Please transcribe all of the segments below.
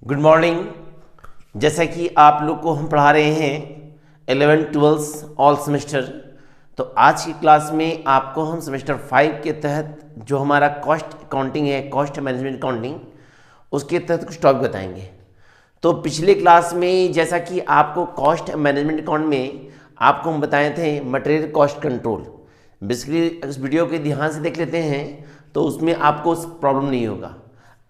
Good morning. जैसा कि आप लोग को हम पढ़ा रहे हैं 11th 12th ऑल सेमेस्टर, तो आज की क्लास में आपको हम सेमेस्टर 5 के तहत जो हमारा कॉस्ट अकाउंटिंग है, कॉस्ट मैनेजमेंट अकाउंटिंग, उसके तहत कुछ टॉपिक बताएंगे। तो पिछले क्लास में जैसा कि आपको कॉस्ट मैनेजमेंट अकाउंट में आपको हम बताए थे मटेरियल कॉस्ट कंट्रोल। बेसिकली इस वीडियो के ध्यान से देख लेते हैं तो उसमें आपको प्रॉब्लम नहीं होगा।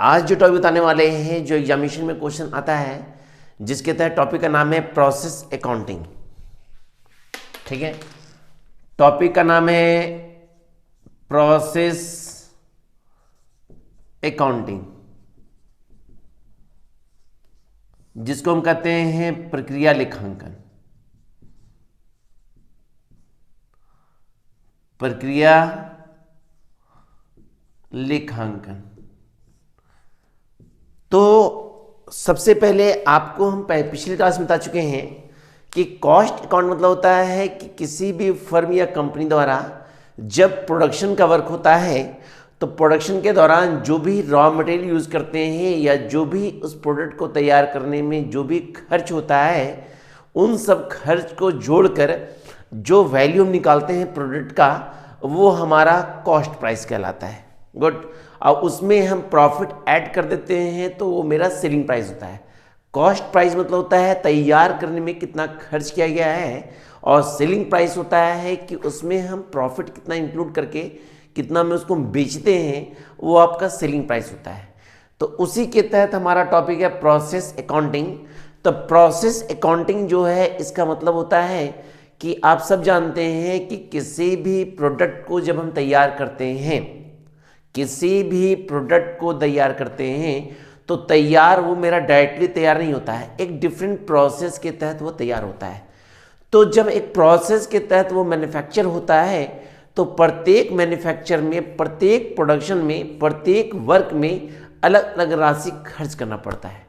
आज जो टॉपिक बताने वाले हैं, जो एग्जामिनेशन में क्वेश्चन आता है, जिसके तहत टॉपिक का नाम है प्रोसेस अकाउंटिंग। ठीक है, टॉपिक का नाम है प्रोसेस अकाउंटिंग, जिसको हम कहते हैं प्रक्रिया लेखांकन। प्रक्रिया लेखांकन। तो सबसे पहले आपको हम पिछली क्लास में बता चुके हैं कि कॉस्ट अकाउंट मतलब होता है कि किसी भी फर्म या कंपनी द्वारा जब प्रोडक्शन का वर्क होता है तो प्रोडक्शन के दौरान जो भी रॉ मटेरियल यूज़ करते हैं या जो भी उस प्रोडक्ट को तैयार करने में जो भी खर्च होता है, उन सब खर्च को जोड़कर जो वैल्यू हम निकालते हैं प्रोडक्ट का, वो हमारा कॉस्ट प्राइस कहलाता है। गुड। अब उसमें हम प्रॉफिट ऐड कर देते हैं तो वो मेरा सेलिंग प्राइस होता है। कॉस्ट प्राइस मतलब होता है तैयार करने में कितना खर्च किया गया है, और सेलिंग प्राइस होता है कि उसमें हम प्रॉफिट कितना इंक्लूड करके कितना में उसको बेचते हैं, वो आपका सेलिंग प्राइस होता है। तो उसी के तहत हमारा टॉपिक है प्रोसेस अकाउंटिंग। तो प्रोसेस अकाउंटिंग जो है, इसका मतलब होता है कि आप सब जानते हैं कि किसी भी प्रोडक्ट को जब हम तैयार करते हैं, किसी भी प्रोडक्ट को तैयार करते हैं तो तैयार वो मेरा डायरेक्टली तैयार नहीं होता है, एक डिफरेंट प्रोसेस के तहत वो तैयार होता है। तो जब एक प्रोसेस के तहत वो मैन्युफैक्चर होता है तो प्रत्येक मैन्युफैक्चर में, प्रत्येक प्रोडक्शन में, प्रत्येक वर्क में अलग अलग राशि खर्च करना पड़ता है,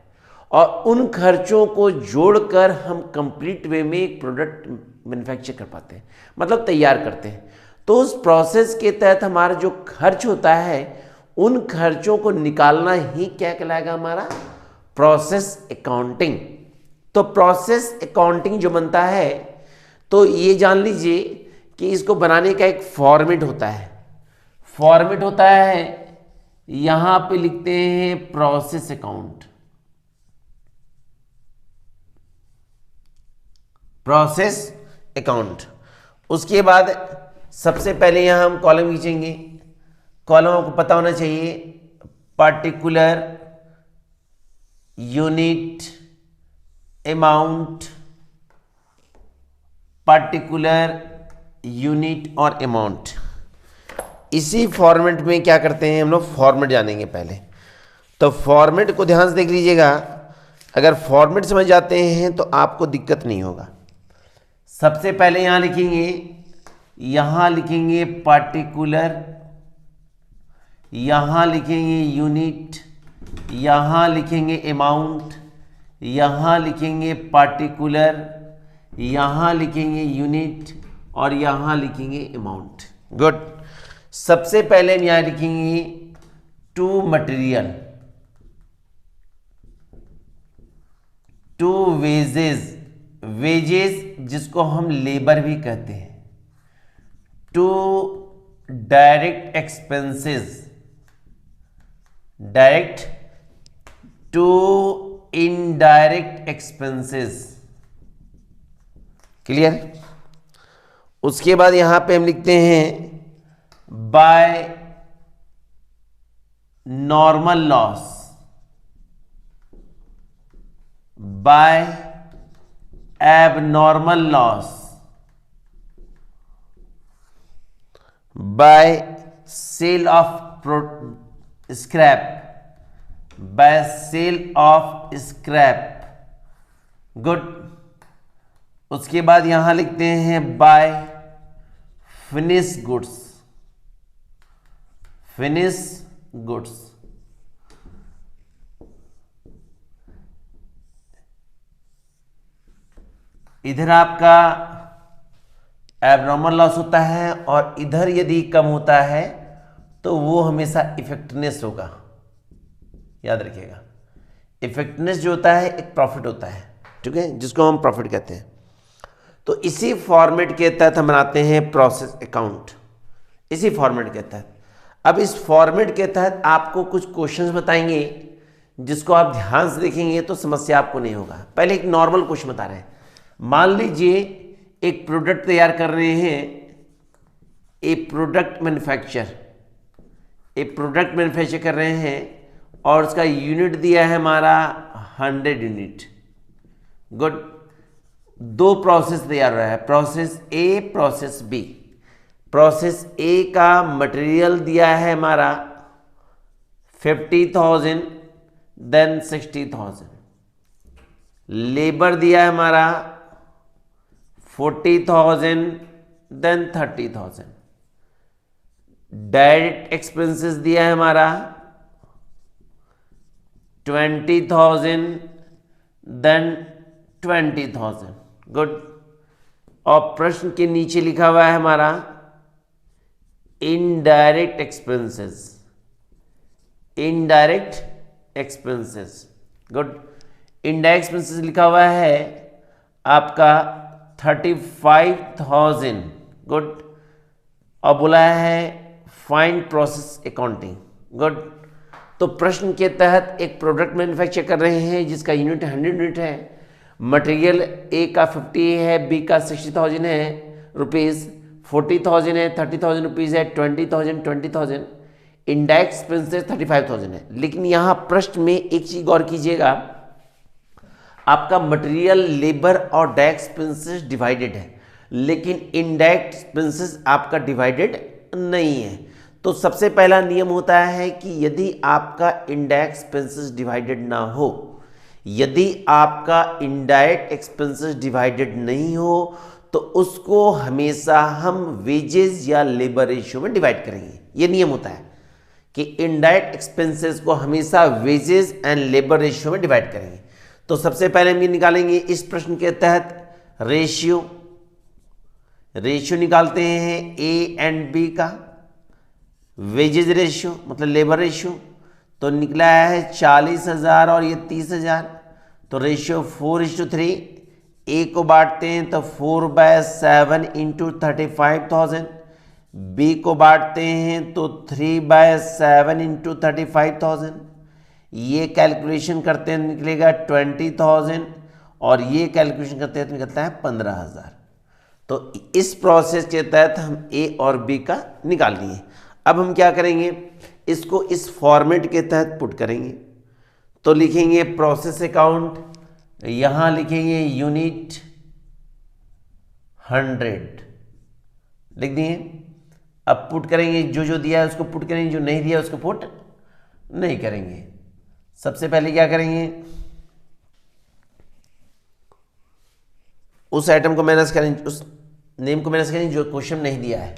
और उन खर्चों को जोड़कर हम कंप्लीट वे में एक प्रोडक्ट मैन्युफैक्चर कर पाते हैं, मतलब तैयार करते हैं। तो उस प्रोसेस के तहत हमारा जो खर्च होता है, उन खर्चों को निकालना ही क्या कहलाएगा, हमारा प्रोसेस अकाउंटिंग। तो प्रोसेस अकाउंटिंग जो बनता है, तो ये जान लीजिए कि इसको बनाने का एक फॉर्मेट होता है। फॉर्मेट होता है, यहां पे लिखते हैं प्रोसेस अकाउंट, प्रोसेस अकाउंट। उसके बाद सबसे पहले यहां हम कॉलम खींचेंगे। कॉलम आपको पता होना चाहिए, particular, unit, amount, particular, unit और अमाउंट। इसी फॉर्मेट में क्या करते हैं हम लोग, फॉर्मेट जानेंगे पहले। तो फॉर्मेट को ध्यान से देख लीजिएगा, अगर फॉर्मेट समझ जाते हैं तो आपको दिक्कत नहीं होगा। सबसे पहले यहां लिखेंगे, यहां लिखेंगे पार्टिकुलर, यहां लिखेंगे यूनिट, यहां लिखेंगे अमाउंट, यहां लिखेंगे पार्टिकुलर, यहां लिखेंगे यूनिट और यहां लिखेंगे अमाउंट। गुड। सबसे पहले यहां लिखेंगे to material, to wages, wages जिसको हम लेबर भी कहते हैं, to direct expenses, direct, to indirect expenses. Clear. उसके बाद यहां पे हम लिखते हैं by normal loss, by abnormal loss, by sale of scrap, by sale of scrap. Good. उसके बाद यहां लिखते हैं by finish goods, finish goods. इधर आपका एबनॉर्मल लॉस होता है और इधर यदि कम होता है तो वो हमेशा इफेक्टिवनेस होगा, याद रखिएगा। इफेक्टिवनेस जो होता है एक प्रॉफिट होता है, ठीक है, जिसको हम प्रॉफिट कहते हैं। तो इसी फॉर्मेट के तहत हम बनाते हैं प्रोसेस अकाउंट, इसी फॉर्मेट के तहत। अब इस फॉर्मेट के तहत आपको कुछ क्वेश्चंस बताएंगे, जिसको आप ध्यान से देखेंगे तो समस्या आपको नहीं होगा। पहले एक नॉर्मल क्वेश्चन बता रहे हैं। मान लीजिए एक प्रोडक्ट तैयार कर रहे हैं, ए प्रोडक्ट मैन्युफैक्चर कर रहे हैं और उसका यूनिट दिया है हमारा 100 यूनिट। गुड। दो प्रोसेस तैयार हो रहा है, process A, process B. Process A का मटेरियल दिया है हमारा 50,000, देन 60,000। लेबर दिया है हमारा 40,000, देन 30,000। डायरेक्ट एक्सपेंसेस दिया है हमारा 20,000, देन 20,000। गुड। और प्रश्न के नीचे लिखा हुआ है हमारा indirect expenses, indirect expenses. Good. Indirect expenses लिखा हुआ है आपका 35,000। गुड। और बोला है फाइंड प्रोसेस अकाउंटिंग। गुड। तो प्रश्न के तहत एक प्रोडक्ट मैन्युफैक्चर कर रहे हैं जिसका यूनिट 100 यूनिट है, मटेरियल ए का 50 है, बी का 60,000 है रुपीज़, 40,000 है, 30,000 रुपीज़ है, 20,000। इंडायरेक्ट एक्सपेंसेस 35,000 है। लेकिन यहाँ प्रश्न में एक चीज़ गौर कीजिएगा, आपका मटेरियल, लेबर और डायरेक्ट एक्सपेंसेस डिवाइडेड है, लेकिन इनडायरेक्ट एक्सपेंसेस आपका डिवाइडेड नहीं है। तो सबसे पहला नियम होता है कि यदि आपका इनडायरेक्ट एक्सपेंसेस डिवाइडेड ना हो, यदि आपका इनडायरेक्ट एक्सपेंसेस डिवाइडेड नहीं हो, तो उसको हमेशा हम वेजेस या लेबर रेशियो में डिवाइड करेंगे। ये नियम होता है कि इनडायरेक्ट एक्सपेंसेस को हमेशा वेजेस एंड लेबर रेशियो में डिवाइड करेंगे। तो सबसे पहले हम ये निकालेंगे इस प्रश्न के तहत रेशियो निकालते हैं ए एंड बी का। वेजेस रेशियो मतलब लेबर रेशियो तो निकला है 40,000 और ये 30,000, तो रेशियो 4:3। ए को बांटते हैं तो 4/7 इंटू 35,000, बी को बांटते हैं तो 3/7 इंटू 35,000। ये कैलकुलेशन करते हैं निकलेगा 20,000 और ये कैलकुलेशन करते हैं तो निकलता है 15,000। तो इस प्रोसेस के तहत हम ए और बी का निकाल लिए। अब हम क्या करेंगे, इसको इस फॉर्मेट के तहत पुट करेंगे। तो लिखेंगे प्रोसेस अकाउंट, यहां लिखेंगे यूनिट 100 लिख दिए। अब पुट करेंगे, जो जो दिया है उसको पुट करेंगे, जो नहीं दिया उसको पुट नहीं करेंगे। सबसे पहले क्या करेंगे, उस आइटम को माइनस करेंगे, उस नेम को माइनस करेंगे जो क्वेश्चन नहीं दिया है।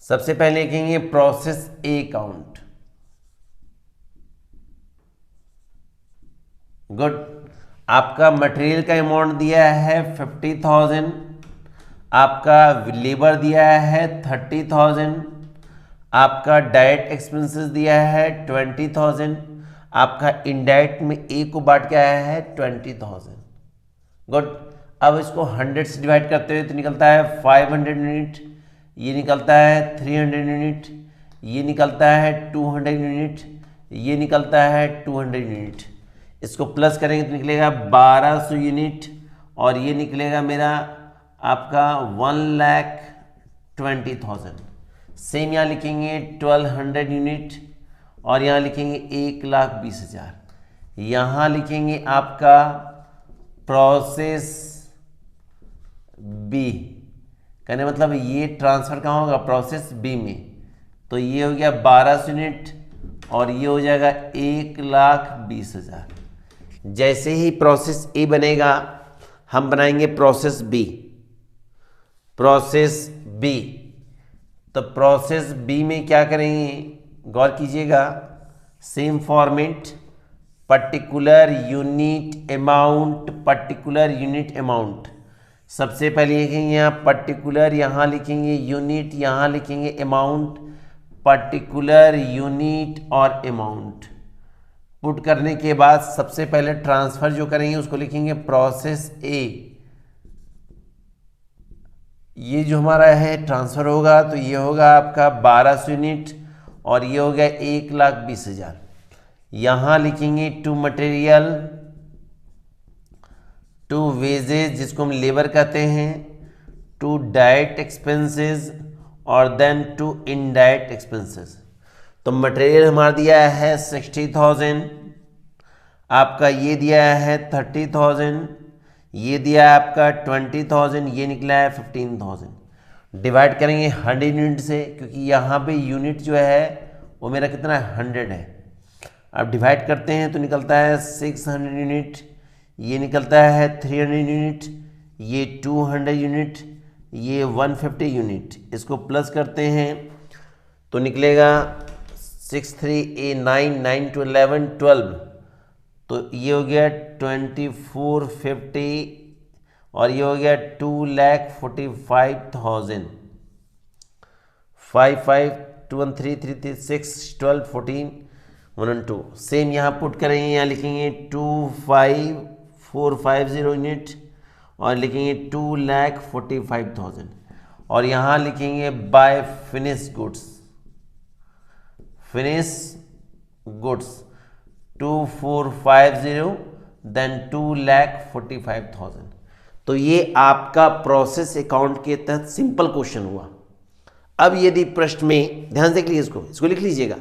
सबसे पहले लिखेंगे प्रोसेस ए अकाउंट। गुड। आपका मटेरियल का अमाउंट दिया है 50,000, आपका लेबर दिया है 30,000, आपका डायरेक्ट एक्सपेंसेस दिया है 20,000, आपका इनडायरेक्ट में ए को बांट के आया है 20,000। गुड। अब इसको 100 से डिवाइड करते हुए तो निकलता है 500 यूनिट, ये निकलता है 300 यूनिट, ये निकलता है 200 यूनिट, ये निकलता है 200 यूनिट। इसको प्लस करेंगे तो निकलेगा 1200 यूनिट और ये निकलेगा मेरा आपका 1,20,000। सेम यहाँ लिखेंगे 1200 यूनिट और यहाँ लिखेंगे 1,20,000। यहाँ लिखेंगे आपका प्रोसेस बी, कहने मतलब ये ट्रांसफर कहाँ होगा, प्रोसेस बी में। तो ये हो गया 1200 यूनिट और ये हो जाएगा 1,20,000। जैसे ही प्रोसेस ए बनेगा हम बनाएंगे प्रोसेस बी। प्रोसेस बी, तो प्रोसेस बी में क्या करेंगे, गौर कीजिएगा, same format, particular unit amount, particular unit amount. सबसे पहले लिखेंगे यहाँ पर्टिकुलर, यहाँ लिखेंगे यूनिट, यहाँ लिखेंगे अमाउंट, पर्टिकुलर, यूनिट और अमाउंट। पुट करने के बाद सबसे पहले ट्रांसफर जो करेंगे उसको लिखेंगे प्रोसेस ए। ये जो हमारा है ट्रांसफर होगा तो ये होगा आपका 1200 यूनिट और ये हो गया 1,20,000। यहाँ लिखेंगे टू मटेरियल, टू वेजेज जिसको हम लेबर कहते हैं, टू डायरेक्ट एक्सपेंसेस और देन टू इनडायरेक्ट एक्सपेंसेस। तो मटेरियल हमारा दिया है 60,000, आपका ये दिया है 30,000, ये दिया है आपका 20,000, ये निकला है 15,000। डिवाइड करेंगे 100 यूनिट से, क्योंकि यहाँ पे यूनिट जो है वो मेरा कितना है 100 है। अब डिवाइड करते हैं तो निकलता है 600 यूनिट, ये निकलता है 300 यूनिट, ये 200 यूनिट, ये 150 यूनिट। इसको प्लस करते हैं तो निकलेगा 6 3 9 9 to 11 12, तो ये हो गया 2450 और ये हो गया 2,45,000। 5 5 2 1 3 3 3 6 12 14 1 and 2। सेम यहाँ पुट करेंगे, यहाँ लिखेंगे 25,450 यूनिट और लिखेंगे 2,45,000 और यहाँ लिखेंगे by finish goods, finish goods 2450 then 2,45,000। तो ये आपका प्रोसेस अकाउंट के तहत सिंपल क्वेश्चन हुआ। अब यदि प्रश्न में ध्यान से लिखिए, इसको लिख लीजिएगा।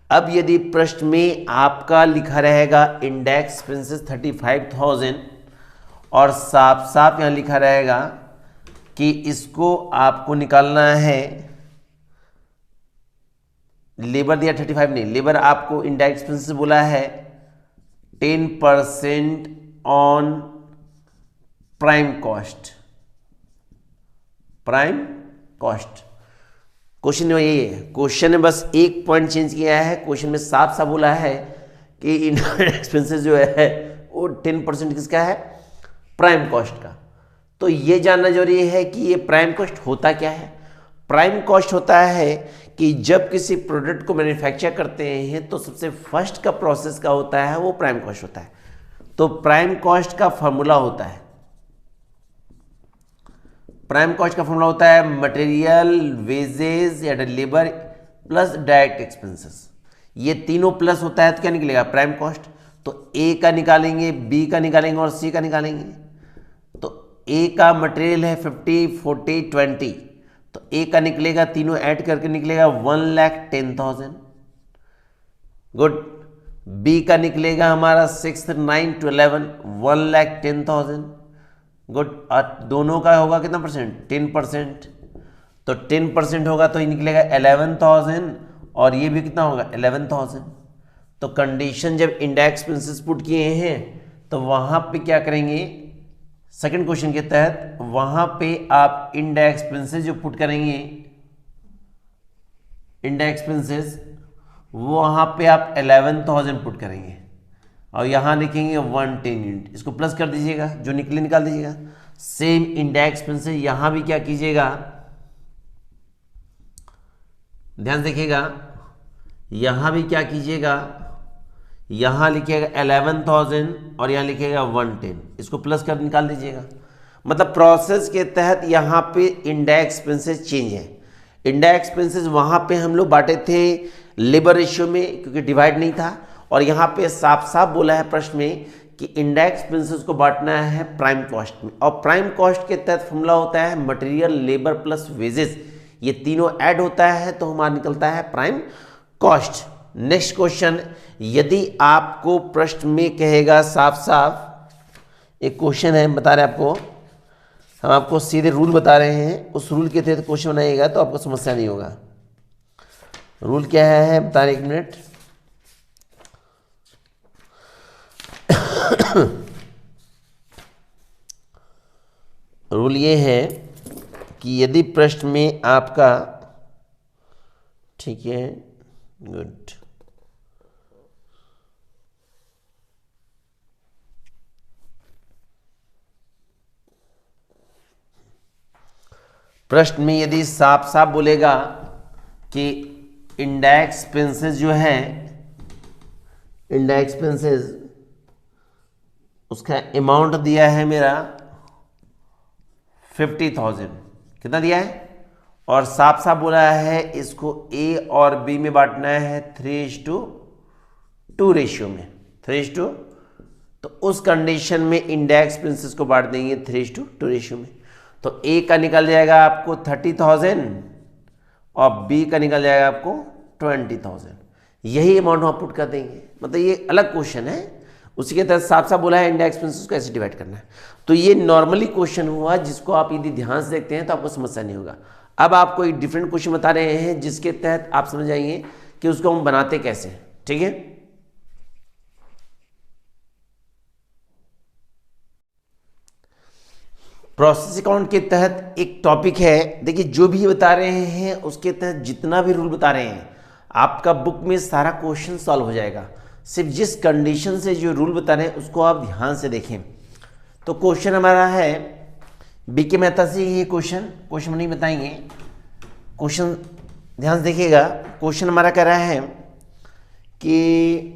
अब यदि प्रश्न में आपका लिखा रहेगा इंडेक्स एक्सपेंसेस 35,000 और साफ साफ यहाँ लिखा रहेगा कि इसको आपको निकालना है, लेबर दिया 35 नहीं, लेबर आपको इंडायरेक्ट एक्सपेंसेस बोला है 10% on prime cost, prime cost. Question में यही है, क्वेश्चन ने बस एक पॉइंट चेंज किया है। क्वेश्चन में साफ साफ बोला है कि इंडायरेक्ट एक्सपेंसेस जो है वो 10% किसका है, प्राइम कॉस्ट का। तो ये जानना जरूरी है कि ये प्राइम कॉस्ट होता क्या है। प्राइम कॉस्ट होता है कि जब किसी प्रोडक्ट को मैन्युफैक्चर करते हैं तो सबसे फर्स्ट का प्रोसेस का होता है वो प्राइम कॉस्ट होता है। तो प्राइम कॉस्ट का फॉर्मूला होता है, प्राइम कॉस्ट का फॉर्मूला होता है मटेरियल, वेजेस या लेबर प्लस डायरेक्ट एक्सपेंसेस। ये तीनों प्लस होता है तो क्या निकलेगा, प्राइम कॉस्ट। तो ए का निकालेंगे, बी का निकालेंगे और सी का निकालेंगे। तो ए का मटेरियल है 50 40 20, तो ए का निकलेगा, तीनों ऐड करके निकलेगा 1,10,000। गुड। बी का निकलेगा हमारा 6 9 to 11 1,10,000। गुड। और दोनों का होगा कितना परसेंट, 10%। तो 10% होगा तो ये निकलेगा 11,000 और ये भी कितना होगा 11,000। तो कंडीशन जब इंडेक्स एक्सपेंसेस पुट किए हैं तो वहां पे क्या करेंगे, सेकंड क्वेश्चन के तहत वहां पे आप इंडेक्स एक्सपेंसेस जो पुट करेंगे, इंडेक्स एक्सपेंसेस वहां पे आप 11,000 पुट करेंगे और यहां लिखेंगे 110 यूनिट। इसको प्लस कर दीजिएगा, जो निकले निकाल दीजिएगा। सेम इंडेक्स एक्सपेंसेस यहां भी क्या कीजिएगा, ध्यान देखिएगा, यहां भी क्या कीजिएगा, यहां लिखिएगा 11,000 और यहां लिखिएगा 110। इसको प्लस कर निकाल दीजिएगा। मतलब प्रोसेस के तहत यहां पे इंडेक्स एक्सपेंसेस चेंज है। इंडेक्स एक्सपेंसेस वहां पे हम लोग बांटे थे लेबर रेशियो में, क्योंकि डिवाइड नहीं था, और यहां पे साफ साफ बोला है प्रश्न में कि इंडेक्स एक्सपेंसेस को बांटना है प्राइम कॉस्ट में। और प्राइम कॉस्ट के तहत फॉर्मूला होता है मटेरियल, लेबर प्लस वेजेस, ये तीनों ऐड होता है तो हमारा निकलता है प्राइम कॉस्ट। नेक्स्ट क्वेश्चन, यदि आपको प्रश्न में कहेगा साफ साफ, एक क्वेश्चन है बता रहे आपको, हम आपको सीधे रूल बता रहे हैं, उस रूल के तहत क्वेश्चन बनाइएगा तो आपको समस्या नहीं होगा। रूल क्या है बता रहे, एक मिनट। रूल ये है कि यदि प्रश्न में आपका, ठीक है, गुड, प्रश्न में यदि साफ साफ बोलेगा कि इंडायरेक्ट एक्सपेंसेस जो है, इंडायरेक्ट एक्सपेंसेस उसका अमाउंट दिया है मेरा 50,000, कितना दिया है, और साफ साफ बोला है इसको ए और बी में बांटना है 3:2 रेशियो में, 3:2, तो उस कंडीशन में इंडायरेक्ट एक्सपेंसेस को बांट देंगे 3:2 रेशियो में। तो ए का निकल जाएगा आपको 30,000 और बी का निकल जाएगा आपको 20,000। यही अमाउंट हम पुट कर देंगे, मतलब ये अलग क्वेश्चन है, उसी के तहत साफ साफ बोला है इंडायरेक्ट एक्सपेंसेस को ऐसे डिवाइड करना है। तो ये नॉर्मली क्वेश्चन हुआ जिसको आप यदि ध्यान से देखते हैं तो आपको समस्या नहीं होगा। अब आपको एक डिफरेंट क्वेश्चन बता रहे हैं जिसके तहत आप समझ जाएंगे कि उसको हम बनाते कैसे हैं, ठीक है। प्रोसेस अकाउंट के तहत एक टॉपिक है, देखिए जो भी बता रहे हैं उसके तहत जितना भी रूल बता रहे हैं आपका बुक में सारा क्वेश्चन सॉल्व हो जाएगा। सिर्फ जिस कंडीशन से जो रूल बता रहे हैं उसको आप ध्यान से देखें। तो क्वेश्चन हमारा है बी के मेहता से, ये क्वेश्चन नहीं बताएंगे, क्वेश्चन ध्यान से देखिएगा। क्वेश्चन हमारा कह रहा है कि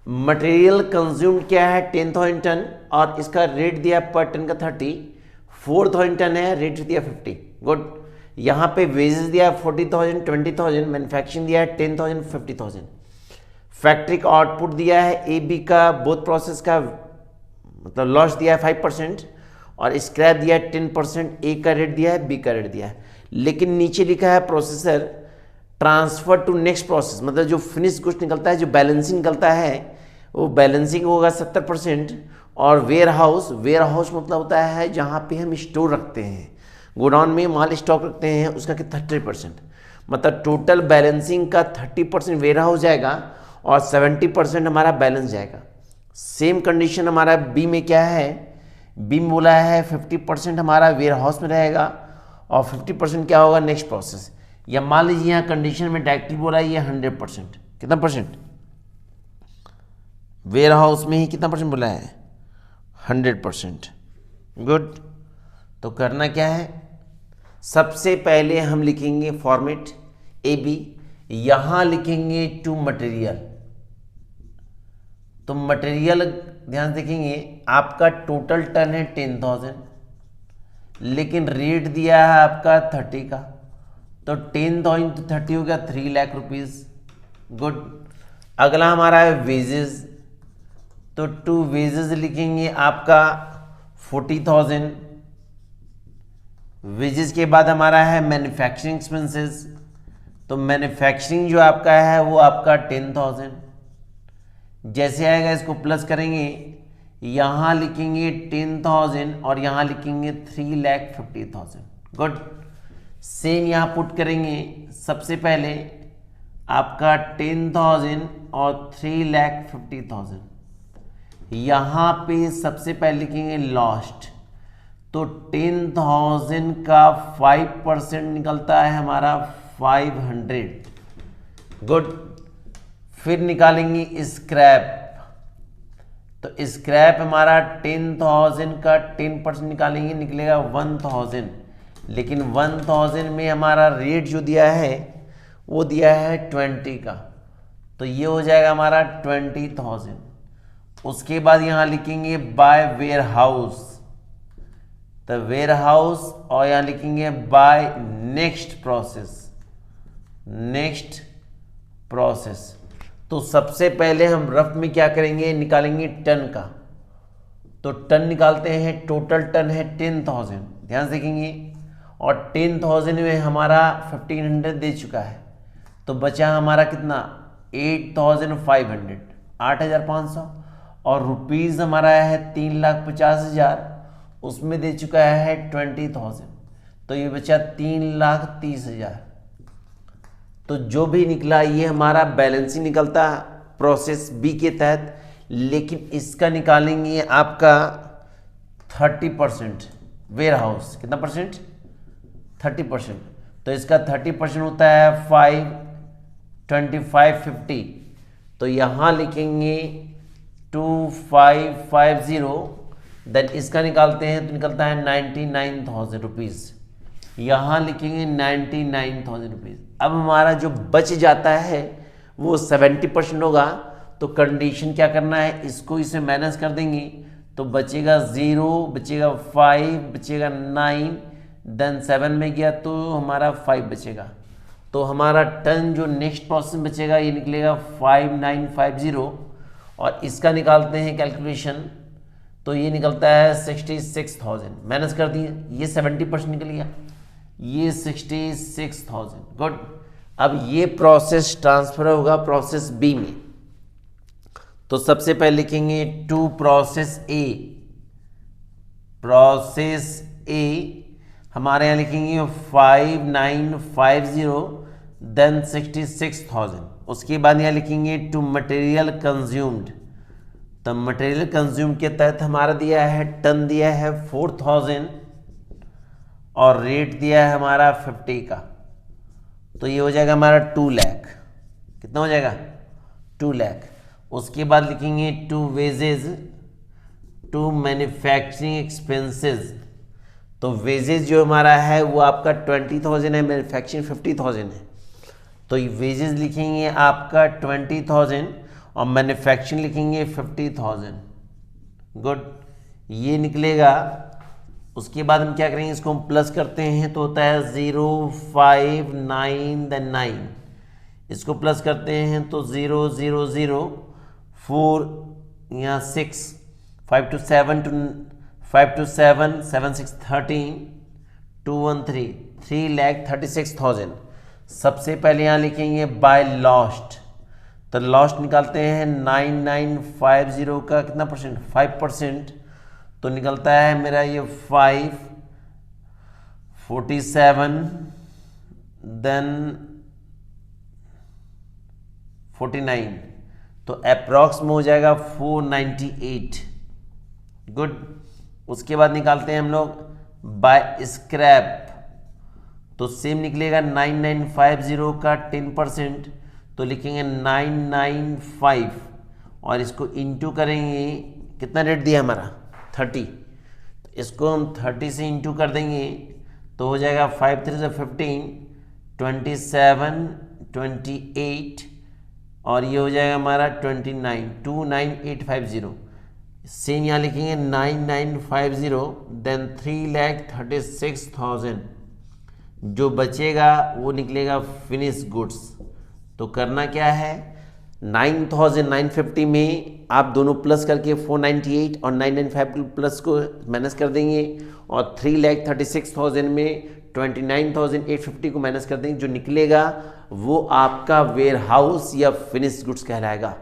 मटेरियल कंज्यूम्ड क्या है 10,000 टन और इसका रेट दिया पर टन का 30, 4,000 टन है, रेट दिया 50, गुड। यहाँ पे वेजेस दिया 40,000, 20,000, मैन्युफैक्चरिंग दिया है 10,000, 50,000, फैक्ट्री का आउटपुट दिया है ए बी का, बोथ प्रोसेस का मतलब लॉस दिया है 5% और स्क्रैप दिया है 10%, ए का रेट दिया है, बी का रेट दिया है, लेकिन नीचे लिखा है processor transfer to next process, मतलब जो फिनिश गुड्स निकलता है, जो बैलेंसिंग निकलता है वो बैलेंसिंग होगा 70%, और वेयर हाउस मतलब होता है जहाँ पे हम स्टोर रखते हैं, गोडाउन में माल स्टॉक रखते हैं, उसका कितना 30%, मतलब टोटल बैलेंसिंग का 30% वेयर हाउस जाएगा और 70% हमारा बैलेंस जाएगा। सेम कंडीशन हमारा बी में क्या है, बी में बोला है 50% हमारा वेयर हाउस में रहेगा और 50% क्या होगा नेक्स्ट प्रोसेस, या मान लीजिए यहाँ कंडीशन में डायरेक्टली बोला है ये 100%, कितना परसेंट वेयर हाउस में ही कितना परसेंट बोला है 100%, गुड। तो करना क्या है, सबसे पहले हम लिखेंगे फॉर्मेट ए बी, यहाँ लिखेंगे टू मटेरियल, तो मटेरियल ध्यान देखेंगे आपका टोटल टन है 10,000 लेकिन रेट दिया है आपका 30 का, तो 10,000 तो 30 हो गया 3 लाख रुपीज़, गुड। अगला हमारा है वेजेस, तो टू वेजेस लिखेंगे आपका 40,000, वेजेस के बाद हमारा है मैन्युफैक्चरिंग एक्सपेंसेस, तो मैन्युफैक्चरिंग जो आपका है वो आपका 10,000, जैसे आएगा इसको प्लस करेंगे, यहाँ लिखेंगे 10,000 और यहाँ लिखेंगे 3,50,000, गुड। सेम यहाँ पुट करेंगे, सबसे पहले आपका 10,000 और 3,50,000, यहाँ पे सबसे पहले लिखेंगे लॉस्ट, तो 10,000 का 5% निकलता है हमारा 500, गुड। फिर निकालेंगे स्क्रैप, तो स्क्रैप हमारा 10,000 का 10% निकालेंगे, निकलेगा 1,000, लेकिन 1,000 में हमारा रेट जो दिया है वो दिया है 20 का, तो ये हो जाएगा हमारा 20,000। उसके बाद यहाँ लिखेंगे बाय वेयर हाउस, तो वेयर हाउस, और यहाँ लिखेंगे बाय नेक्स्ट प्रोसेस। तो सबसे पहले हम रफ में क्या करेंगे, निकालेंगे टन का, तो टन निकालते हैं, टोटल टन है 10,000, ध्यान से देखेंगे, और 10,000 में हमारा 1,500 दे चुका है, तो बचा हमारा कितना 8,500, 8,500, और रुपीज़ हमारा है 3,50,000, उसमें दे चुका है 20,000, तो ये बचा 3,30,000। तो जो भी निकला ये हमारा बैलेंसिंग निकलता प्रोसेस बी के तहत, लेकिन इसका निकालेंगे आपका 30% वेयर हाउस, कितना परसेंट 30%, तो इसका 30% होता है 5, 25, 50, तो यहाँ लिखेंगे 2550, देन इसका निकालते हैं तो निकलता है 99,000 रुपीज़। यहाँ लिखेंगे 99,000 रुपीज़। अब हमारा जो बच जाता है वो 70% होगा, तो कंडीशन क्या करना है, इसको इसे माइनस कर देंगे तो बचेगा 0, बचेगा 5, बचेगा 9, देन 7 में गया तो हमारा 5 बचेगा। तो हमारा टन जो नेक्स्ट प्रोसेस बचेगा ये निकलेगा 5950, और इसका निकालते हैं कैलकुलेशन तो ये निकलता है 66,000। माइनस कर दिए, ये 70% निकल गया, ये 66,000। गुड। अब ये प्रोसेस ट्रांसफर होगा प्रोसेस बी में। तो सबसे पहले लिखेंगे to process A. Process A हमारे यहाँ लिखेंगे 5950 देन 66,000। उसके बाद यहाँ लिखेंगे टू मटेरियल कंज्यूम्ड। तो मटेरियल कंज्यूम के तहत हमारा दिया है टन दिया है 4000 और रेट दिया है हमारा 50 का। तो ये हो जाएगा हमारा 2 लाख। कितना हो जाएगा? 2 लाख। उसके बाद लिखेंगे to wages to manufacturing expenses. तो वेजेज जो हमारा है वो आपका 20,000 है, मैन्युफैक्चरिंग 50,000 है। तो ये वेजेज लिखेंगे आपका 20,000 और मैन्युफैक्चरिंग लिखेंगे 50,000। गुड, ये निकलेगा। उसके बाद हम क्या करेंगे, इसको हम प्लस करते हैं तो होता है 0, 5, 9 देन 9। इसको प्लस करते हैं तो 0, 0, 0, 4 यहाँ 6, 5 to 7 5 to 7, 7 6 13, 2 1 3, 3,36,000। सबसे पहले यहाँ लिखेंगे बाय लॉस्ट। तो लॉस्ट निकालते हैं 9950 का कितना परसेंट? 5%। तो निकलता है मेरा ये 5, 47 देन 49। तो अप्रॉक्स में हो जाएगा 498। गुड। उसके बाद निकालते हैं हम लोग बाय स्क्रैप। तो सेम निकलेगा 9950 का 10%। तो लिखेंगे 995 और इसको इंटू करेंगे। कितना रेट दिया हमारा? 30। तो इसको हम 30 से इंटू कर देंगे तो हो जाएगा 5 3 से 15, 27, 28 और ये हो जाएगा हमारा 29, 29850। सेम यहाँ लिखेंगे 9950 देन 3,36,000। जो बचेगा वो निकलेगा फिनिश गुड्स। तो करना क्या है, 9,950 में आप दोनों प्लस करके 498 और 995 प्लस को माइनस कर देंगे और 3,36,000 में 29,850 को माइनस कर देंगे। जो निकलेगा वो आपका वेयर हाउस या फिनिश गुड्स कहलाएगा।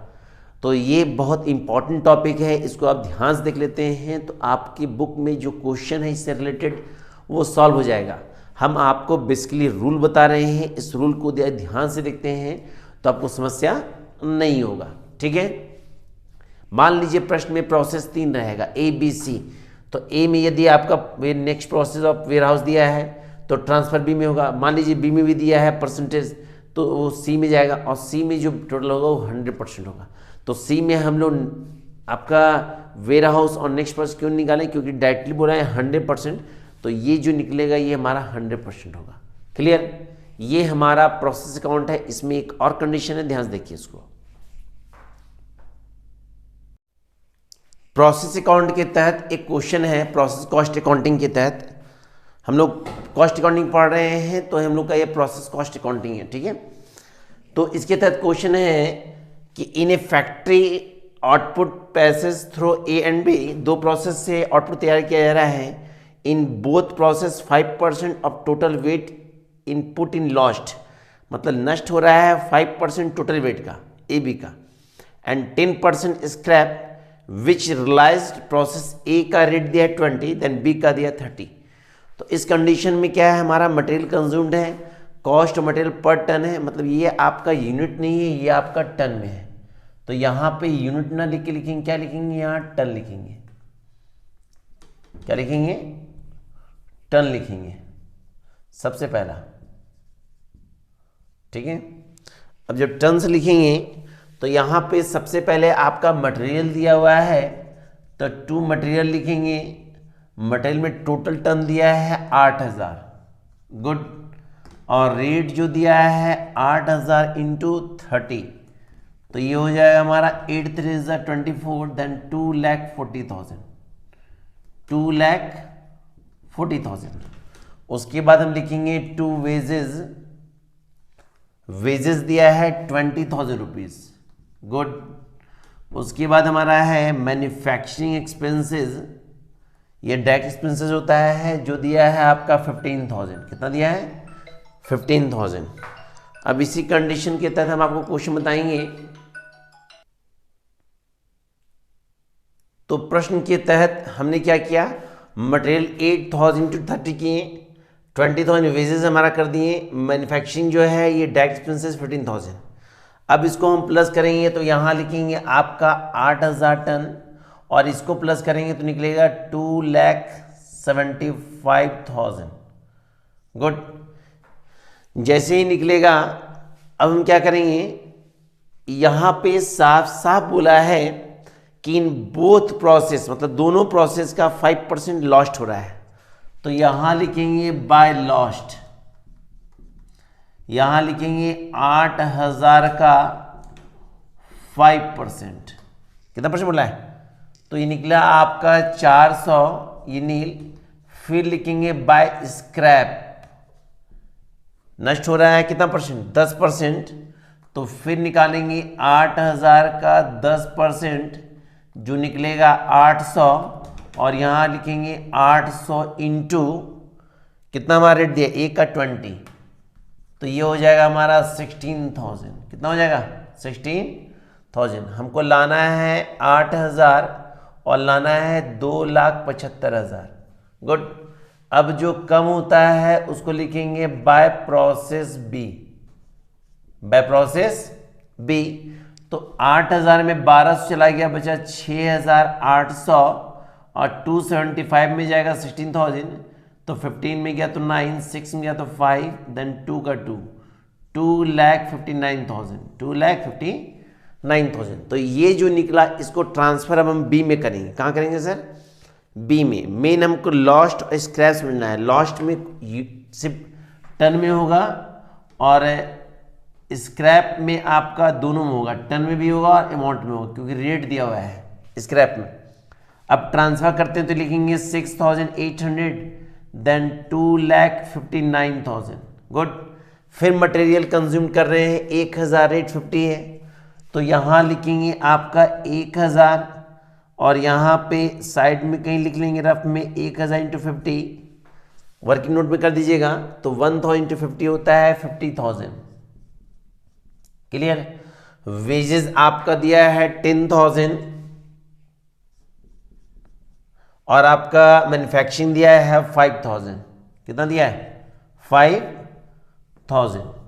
तो ये बहुत इंपॉर्टेंट टॉपिक है, इसको आप ध्यान से देख लेते हैं तो आपकी बुक में जो क्वेश्चन है इससे रिलेटेड वो सॉल्व हो जाएगा। हम आपको बेसिकली रूल बता रहे हैं, इस रूल को ध्यान से देखते हैं तो आपको समस्या नहीं होगा। ठीक है। मान लीजिए प्रश्न में प्रोसेस 3 रहेगा ए बी सी। तो ए में यदि आपका next process of warehouse दिया है तो ट्रांसफर बी में होगा। मान लीजिए बी में भी दिया है परसेंटेज तो वो सी में जाएगा और सी में जो टोटल होगा वो 100% होगा। तो सी में हम लोग आपका वेयर हाउस और नेक्स्ट प्रोसेस क्यों निकालें, क्योंकि डायरेक्टली बोला है 100%। तो ये जो निकलेगा ये हमारा 100% होगा। क्लियर। ये हमारा प्रोसेस अकाउंट है। इसमें एक और कंडीशन है, ध्यान से देखिए इसको। प्रोसेस अकाउंट के तहत एक क्वेश्चन है, प्रोसेस कॉस्ट अकाउंटिंग के तहत हम लोग कॉस्ट अकाउंटिंग पढ़ रहे हैं तो हम लोग का ये प्रोसेस कॉस्ट अकाउंटिंग है। ठीक है। तो इसके तहत क्वेश्चन है कि in a factory output passes through A and B. दो प्रोसेस से आउटपुट तैयार किया जा रहा है। In both process 5% of total weight input in lost, मतलब नष्ट हो रहा है 5% टोटल वेट का ए बी का, and 10% scrap which realised process A का रेट दिया है 20 देन बी का दिया 30। तो इस कंडीशन में क्या है, हमारा मटेरियल कंज्यूम्ड है, कॉस्ट मटेरियल पर टन है, मतलब ये आपका यूनिट नहीं है, ये आपका टन में है। तो यहाँ पे यूनिट ना लिख के लिखेंगे, क्या लिखेंगे, यहाँ टन लिखेंगे। क्या लिखेंगे? टन लिखेंगे सबसे पहला। ठीक है। अब जब टन से लिखेंगे तो यहाँ पे सबसे पहले आपका मटेरियल दिया हुआ है तो टू मटेरियल लिखेंगे, मटेरियल में टोटल टन दिया है 8000, गुड, और रेट जो दिया है 8000 इंटू 30, तो ये हो जाएगा हमारा 8 3 24, देन 2,40,000, 2,40,000। उसके बाद हम लिखेंगे टू वेजेस, वेजेस दिया है 20,000 रुपीज, गुड। उसके बाद हमारा है मैन्युफैक्चरिंग एक्सपेंसेस, ये डायरेक्ट एक्सपेंसेस होता है, जो दिया है आपका 15,000, कितना दिया है 15,000। अब इसी कंडीशन के तहत हम आपको क्वेश्चन बताएंगे। तो प्रश्न के तहत हमने क्या किया, मटेरियल 8,000 इंटू 30 किए, 20,000 वेजेस हमारा कर दिए, मैन्युफैक्चरिंग जो है ये डायरेक्ट एक्सपेंसेस 15,000। अब इसको हम प्लस करेंगे तो यहाँ लिखेंगे आपका 8,000 टन, और इसको प्लस करेंगे तो निकलेगा 2,75,000, गुड। जैसे ही निकलेगा अब हम क्या करेंगे, यहाँ पे साफ साफ बोला है कि इन बोथ प्रोसेस, मतलब दोनों प्रोसेस का 5% लॉस्ट हो रहा है, तो यहां लिखेंगे बाय लॉस्ट, यहां लिखेंगे 8,000 का 5%, कितना परसेंट बोला है, तो ये निकला आपका 400, ये नील। फिर लिखेंगे बाय स्क्रैप, नष्ट हो रहा है कितना परसेंट, 10%, तो फिर निकालेंगे 8,000 का 10%, जो निकलेगा 800, और यहां लिखेंगे 800 इंटू कितना हमारा रेट दिया, एक का 20, तो ये हो जाएगा हमारा 16,000, कितना हो जाएगा 16,000। हमको लाना है 8,000 और लाना है 2,75,000, गुड। अब जो कम होता है उसको लिखेंगे by process B, by process B. तो 8,000 में 1200 चला गया, बचा 6,800, और 275 में जाएगा 16,000, तो 15 में गया तो 9, 6 में गया तो 5, देन 2 का 2, 2,59,000, 2,59,000। तो ये जो निकला इसको ट्रांसफर अब हम बी में करेंगे। कहाँ करेंगे सर, बी में। मेन हमको लॉस्ट और स्क्रैप समझना है। लॉस्ट में सिर्फ टन में होगा और स्क्रैप में आपका दोनों में होगा, टन में भी होगा और अमाउंट में होगा, क्योंकि रेट दिया हुआ है स्क्रैप में। अब ट्रांसफर करते हैं तो लिखेंगे 6,800, देन 2,59,000, गुड। फिर मटेरियल कंज्यूम कर रहे हैं, 1,000 रेट 50 है, तो यहाँ लिखेंगे आपका 1,000, और यहाँ पे साइड में कहीं लिख लेंगे रफ में 1,000 इंटू 50, वर्किंग नोट में कर दीजिएगा, तो 1,000 इंटू 50 होता है 50,000, क्लियर। वेजेस आपका दिया है 10,000, और आपका मैन्युफैक्चरिंग दिया है 5,000, कितना दिया है 5,000।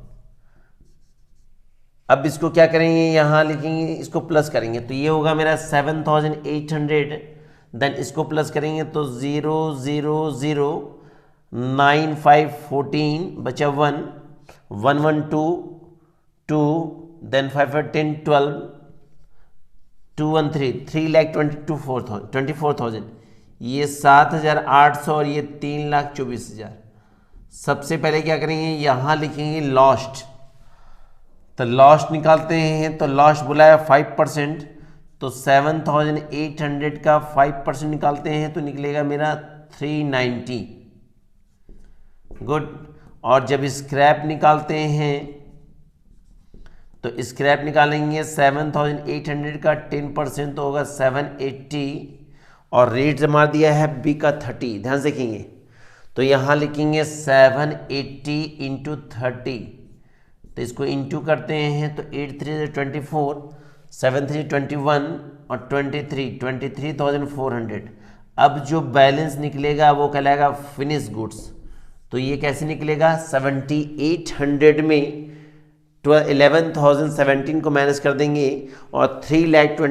अब इसको क्या करेंगे, यहां लिखेंगे, इसको प्लस करेंगे तो ये होगा मेरा 7,800, देन इसको प्लस करेंगे तो 0 0 0 9 5 14, बचा 1 1 1 2 2, देन 5 5 10 12 2 1 3 3,24,000, ये 7,800 और ये 3,24,000। सबसे पहले क्या करेंगे, यहां लिखेंगे लॉस्ट, तो लॉस्ट निकालते हैं, तो लॉस्ट बोला है 5%, तो 7,800 का 5% निकालते हैं तो निकलेगा मेरा 390, गुड। और जब स्क्रैप निकालते हैं तो स्क्रैप निकालेंगे 7,800 का 10% तो होगा 780, और रेट जमा दिया है बी का 30, ध्यान से देखेंगे, तो यहाँ लिखेंगे 780 इंटू 30, तो इसको इंटू करते हैं तो 8 3 24, 7 3 21 और 23,400। अब जो बैलेंस निकलेगा वो कहलाएगा फिनिश गुड्स। तो ये कैसे निकलेगा, 7,800 में 11,017 को माइनस कर देंगे और 3,20,000